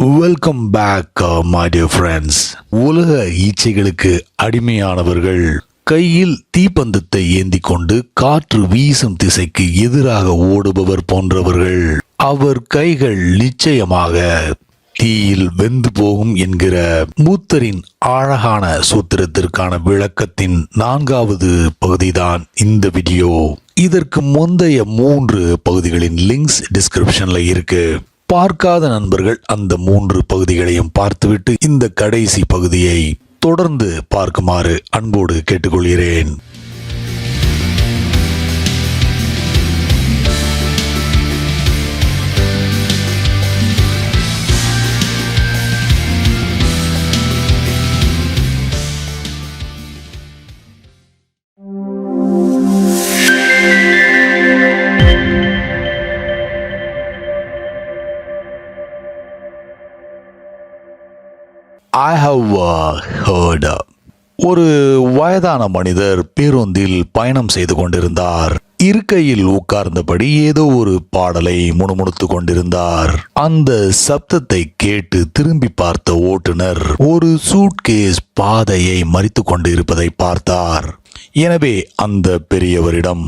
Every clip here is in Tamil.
Welcome back my dear friends. உலக ஈச்சைகளுக்கு அடிமையானவர்கள் கையில் தீப்பந்தத்தை ஏந்தி கொண்டு காற்று வீசும் திசைக்கு எதிராக ஓடுபவர் போன்றவர்கள். அவர் கைகள் நிச்சயமாக தீயில் வெந்து போகும் என்கிற புத்தரின் அழகான சூத்திரத்திற்கான விளக்கத்தின் 4வது பகுதிதான் இந்த வீடியோ. இதற்கு முந்தைய 3 பகுதிகளின் லிங்க்ஸ் டிஸ்கிரிப்ஷன்ல இருக்கு. பார்க்காத நண்பர்கள் அந்த 3 பகுதிகளையும் பார்த்துவிட்டு இந்த கடைசி பகுதியை தொடர்ந்து பார்க்குமாறு அன்போடு கேட்டுக்கொள்கிறேன். I have heard. ஒரு வயதான மனிதர் பேருந்தில் பயணம் செய்து கொண்டிருந்தார். இருக்கையில் உட்கார்ந்தபடி ஏதோ ஒரு பாடலை முணுமுணுத்து கொண்டிருந்தார். அந்த சப்தத்தை கேட்டு திரும்பி பார்த்த ஓட்டுநர் ஒரு சூட்கேஸ் பாதையை மறித்து கொண்டிருப்பதை பார்த்தார். எனவே அந்த பெரியவரிடம்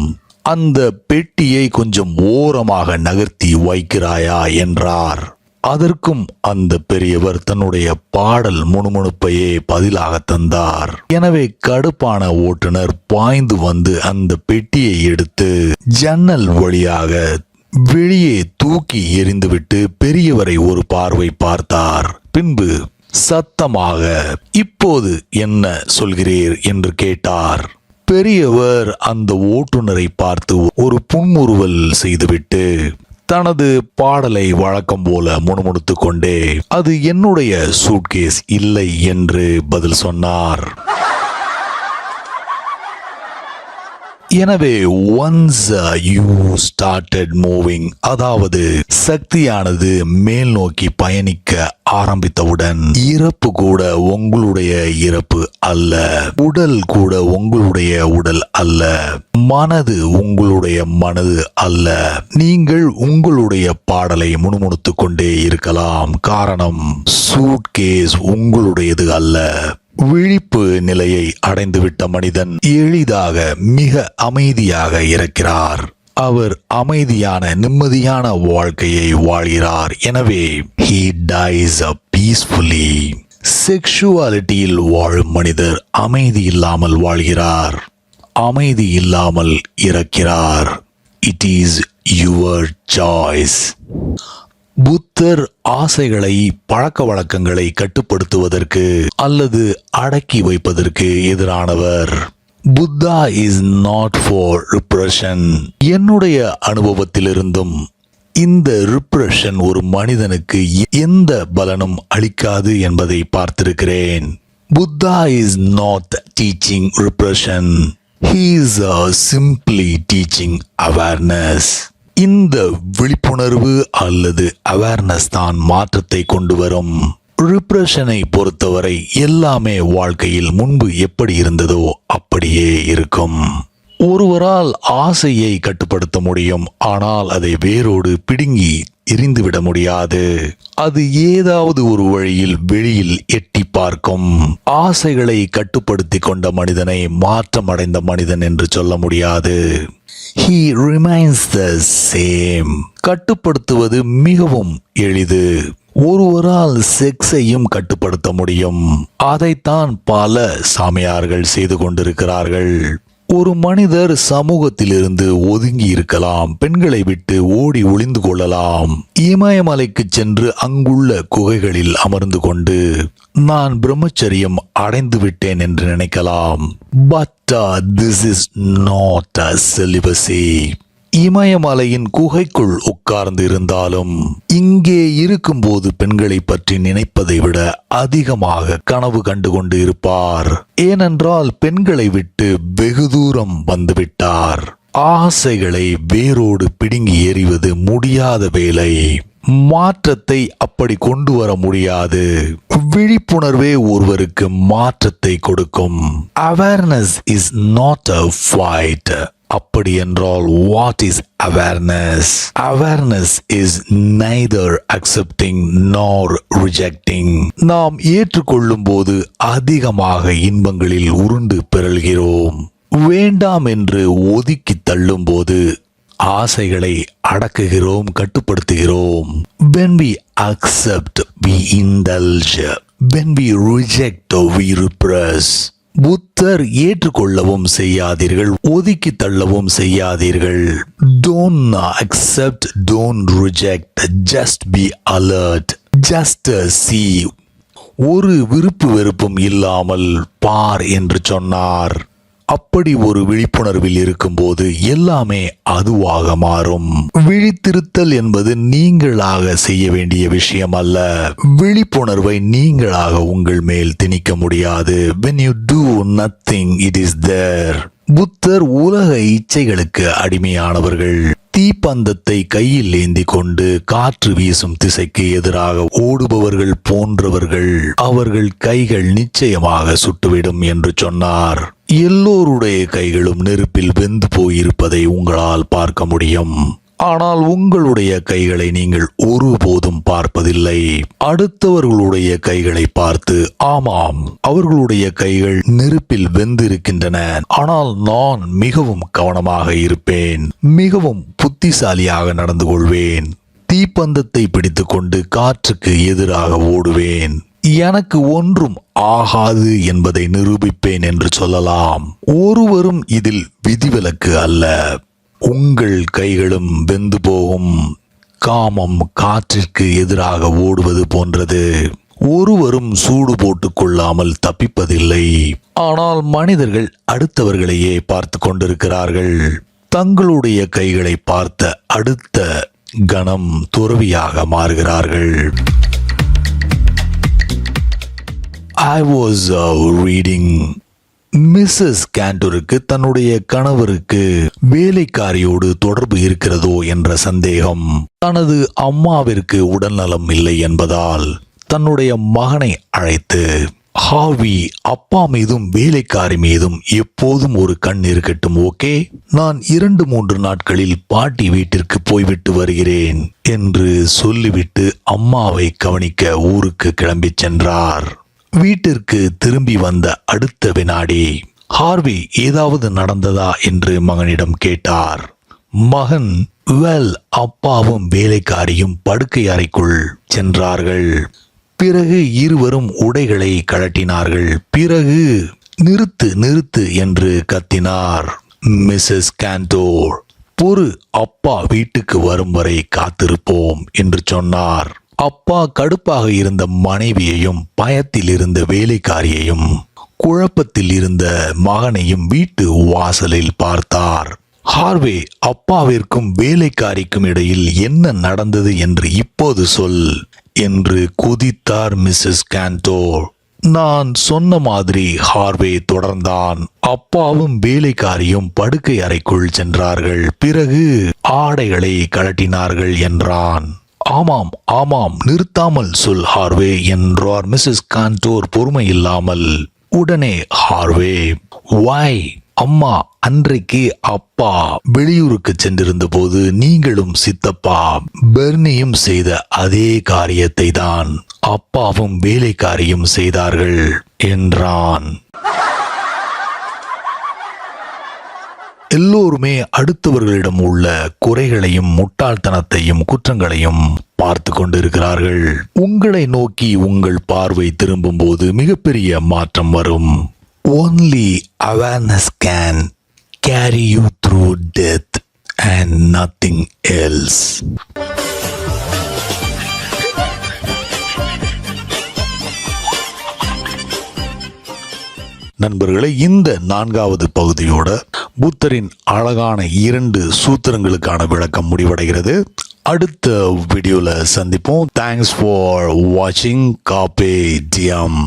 அந்த பெட்டியை கொஞ்சம் ஓரமாக நகர்த்தி வைக்கிறாயா என்றார். அதற்கும் அந்த பெரியவர் தன்னுடைய பாடல் முணுமுணுப்பையே பதிலாக தந்தார். எனவே கடுப்பான ஓட்டுநர் பாய்ந்து வந்து அந்த பெட்டியை எடுத்து ஜன்னல் வழியாக வெளியே தூக்கி எறிந்துவிட்டு பெரியவரை ஒரு பார்வை பார்த்தார். பின்பு சத்தமாக, இப்போது என்ன சொல்கிறீர் என்று கேட்டார். பெரியவர் அந்த ஓட்டுநரை பார்த்து ஒரு புன்முறுவல் செய்துவிட்டு தனது பாடலை வழக்கம் போல முணுமுணுத்து கொண்டே, அது என்னுடைய சூட்கேஸ் இல்லை என்று பதில் சொன்னார். எனவே once you started moving, அதாவது சக்தியானது மேல் நோக்கி பயணிக்க ஆரம்பித்தவுடன் இறப்பு கூட உங்களுடைய இறப்பு அல்ல, உடல் கூட உங்களுடைய உடல் அல்ல, மனது உங்களுடைய மனது அல்ல. நீங்கள் உங்களுடைய பாடலை முணுமுணுத்து கொண்டே இருக்கலாம். காரணம், சூட்கேஸ் உங்களுடையது அல்ல. விழிப்பு நிலையை அடைந்துவிட்ட மனிதன் எளிதாக மிக அமைதியாக இருக்கிறார். அவர் அமைதியான நிம்மதியான வாழ்க்கையை வாழ்கிறார். எனவே he dies peacefully. செக்ஷுவாலிட்டியில் வாழும் மனிதர் அமைதி இல்லாமல் வாழ்கிறார், அமைதி இல்லாமல் இறக்கிறார். It is your choice. புத்தர் ஆசைகளை பழக்க வழக்கங்களை கட்டுப்படுத்துவதற்கு அல்லது அடக்கி வைப்பதற்கு எதிரானவர். Buddha is not for repression. என்னுடைய அனுபவத்திலிருந்தும் இந்த ரிப்ரெஷன் ஒரு மனிதனுக்கு எந்த பலனும் அளிக்காது என்பதை பார்த்திருக்கிறேன். Buddha is not teaching ரிப்ரெஷன். He is simply teaching awareness. இந்த விழிப்புணர்வு அல்லது அவேர்னஸ் தான் மாற்றத்தை கொண்டு வரும். ரிப்ரெஷனை பொறுத்தவரை எல்லாமே வாழ்க்கையில் முன்பு எப்படி இருந்ததோ அப்படியே இருக்கும். ஒருவரால் ஆசையை கட்டுப்படுத்த முடியும், ஆனால் அதை வேரோடு பிடுங்கி எரிந்துவிட முடியாது. அது ஏதாவது ஒரு வழியில் வெளியில் எட்டி பார்க்கும். ஆசைகளை கட்டுப்படுத்தி கொண்ட மனிதனை மாற்றமடைந்த மனிதன் என்று சொல்ல முடியாது. He remains the same. கட்டுப்படுத்துவது மிகவும் எளிது. ஒருவரால் செக்ஸையும் கட்டுப்படுத்த முடியும். அதைத்தான் பல சாமியார்கள் செய்து கொண்டிருக்கிறார்கள். ஒரு மனிதர் சமூகத்திலிருந்து ஒதுங்கி இருக்கலாம், பெண்களை விட்டு ஓடி ஒளிந்து கொள்ளலாம், இமயமலைக்கு சென்று அங்குள்ள குகைகளில் அமர்ந்து கொண்டு நான் பிரம்மச்சரியம் அடைந்து விட்டேன் என்று நினைக்கலாம். But this is not a celibacy. இமயமலையின் குகைக்குள் உட்கார்ந்து இருந்தாலும் இங்கே இருக்கும்போது பெண்களை பற்றி நினைப்பதை விட அதிகமாக கனவு கண்டு கொண்டு இருப்பார். ஏனென்றால் பெண்களை விட்டு வெகு தூரம் வந்துவிட்டார். ஆசைகளை வேரோடு பிடுங்கி எறிவது முடியாத வேலை. மாற்றத்தை அப்படி கொண்டு வர முடியாது. விழிப்புணர்வே ஒருவருக்கு மாற்றத்தை கொடுக்கும். Awareness is not a fight. அப்படி என்றால் what is awareness? Awareness is neither accepting nor rejecting. நாம் ஏற்றுக்கொள்ளும் போது அதிகமாக இன்பங்களில் உருண்டு பிறழ்கிறோம். வேண்டாம் என்று ஒதுக்கி தள்ளும் போது ஆசைகளை அடக்குகிறோம், கட்டுப்படுத்துகிறோம். When we accept, we indulge. When we reject, we repress. புத்தர் ஏற்றுக்கொள்ளவும் செய்யாதீர்கள், ஒதுக்கி தள்ளவும் செய்யாதீர்கள். Don't accept, don't reject, just be alert, just see. ஒரு விருப்பு வெறுப்பும் இல்லாமல் பார் என்று சொன்னார். அப்படி ஒரு விழிப்புணர்வில் இருக்கும்போது எல்லாமே அதுவாக மாறும். விழித்திருத்தல் என்பது நீங்களாக செய்ய வேண்டிய விஷயம் அல்ல. விழிப்புணர்வை நீங்களாக உங்கள் மேல் திணிக்க முடியாது. When you do nothing, it is there. புத்தர் உலக இச்சைகளுக்கு அடிமையானவர்கள். தீப்பந்தத்தை கையில் ஏந்தி கொண்டு காற்று வீசும் திசைக்கு எதிராக ஓடுபவர்கள் போன்றவர்கள். அவர்கள் கைகள் நிச்சயமாக சுட்டுவிடும் என்று சொன்னார். எல்லோருடைய கைகளும் நெருப்பில் வெந்து போயிருப்பதை உங்களால் பார்க்க முடியும். ஆனால் உங்களுடைய கைகளை நீங்கள் ஒருபோதும் பார்ப்பதில்லை. அடுத்தவர்களுடைய கைகளை பார்த்து, ஆமாம், அவர்களுடைய கைகள் நெருப்பில் வெந்திருக்கின்றன, ஆனால் நான் மிகவும் கவனமாக இருப்பேன், மிகவும் புத்திசாலியாக நடந்து கொள்வேன், தீப்பந்தத்தை பிடித்துக்கொண்டு காற்றுக்கு எதிராக ஓடுவேன், எனக்கு ஒன்றும் ஆகாது என்பதை நிரூபிப்பேன் என்று சொல்லலாம். ஒருவரும் இதில் விதிவிலக்கு அல்ல. உங்கள் கைகளும் வெந்து போகும். காமம் காற்றிற்கு எதிராக ஓடுவது போன்றது. ஒருவரும் சூடு போட்டுக் கொள்ளாமல் தப்பிப்பதில்லை. ஆனால் மனிதர்கள் அடுத்தவர்களையே பார்த்து கொண்டிருக்கிறார்கள். தங்களுடைய கைகளை பார்த்த அடுத்த கணம் துறவியாக மாறுகிறார்கள். I was reading. மிஸ்ஸஸ் கேண்டோருக்கு தன்னுடைய கணவருக்கு வேலைக்காரியோடு தொடர்பு இருக்கிறதோ என்ற சந்தேகம். தனது அம்மாவிற்கு உடல்நலம் இல்லை என்பதால் தன்னுடைய மகனை அழைத்து, ஹார்வி, அப்பா மீதும் வேலைக்காரி மீதும் எப்போதும் ஒரு கண் இருக்கட்டும், ஓகே? நான் 2-3 நாட்களில் பாட்டி வீட்டிற்கு போய்விட்டு வருகிறேன் என்று சொல்லிவிட்டு அம்மாவை கவனிக்க ஊருக்கு கிளம்பி சென்றார். வீட்டிற்கு திரும்பி வந்த அடுத்த வினாடி, ஹார்வி, ஏதாவது நடந்ததா என்று மகனிடம் கேட்டார். மகன், வெல், அப்பாவும் வேலைக்காரியும் படுக்கை அறைக்குள் சென்றார்கள். பிறகு இருவரும் உடைகளை கழட்டினார்கள். பிறகு நிறுத்து நிறுத்து என்று கத்தினார். மிஸ்ஸஸ் கேண்டோர், பொறு, அப்பா வீட்டுக்கு வரும் வரை காத்திருப்போம் என்று சொன்னார். அப்பா கடுப்பாக இருந்த மனைவியையும், பயத்தில் இருந்த வேலைக்காரியையும், குழப்பத்தில் இருந்த மகனையும் வீட்டு வாசலில் பார்த்தார். ஹார்வே, அப்பாவிற்கும் வேலைக்காரிக்கும் இடையில் என்ன நடந்தது என்று இப்போது சொல் என்று குதித்தார் மிஸ்ஸஸ் கேண்டோர். நான் சொன்ன மாதிரி ஹார்வே தொடர்ந்தான். அப்பாவும் வேலைக்காரியும் படுக்கை அறைக்குள் சென்றார்கள். பிறகு ஆடைகளை கழட்டினார்கள் என்றான். ஆமாம் ஆமாம், நிறுத்தாமல் சொல் ஹார்வே என்றார் மிஸ்ஸஸ் கேண்டோர் பொறுமை இல்லாமல். உடனே ஹார்வே, வாய் அம்மா, அன்றைக்கு அப்பா வெளியூருக்கு சென்றிருந்த போது நீங்களும் சித்தப்பா பெர்னியும் செய்த அதே காரியத்தை தான் அப்பாவும் வேலைக்காரியும் செய்தார்கள் என்றான். எல்லோருமே அடுத்தவர்களிடம் உள்ள குறைகளையும் முட்டாள்தனத்தையும் குற்றங்களையும் பார்த்து கொண்டிருக்கிறார்கள். உங்களை நோக்கி உங்கள் பார்வை திரும்பும் போது மிகப்பெரிய மாற்றம் வரும். Only awareness can carry you through death and nothing else. நண்பர்களே, இந்த 4வது பகுதியோட புத்தரின் அழகான 2 சூத்திரங்களுக்கான விளக்கம் முடிவடைகிறது. அடுத்த வீடியோல சந்திப்போம். தேங்க்ஸ் ஃபார் வாட்சிங். கார்பே டியம்.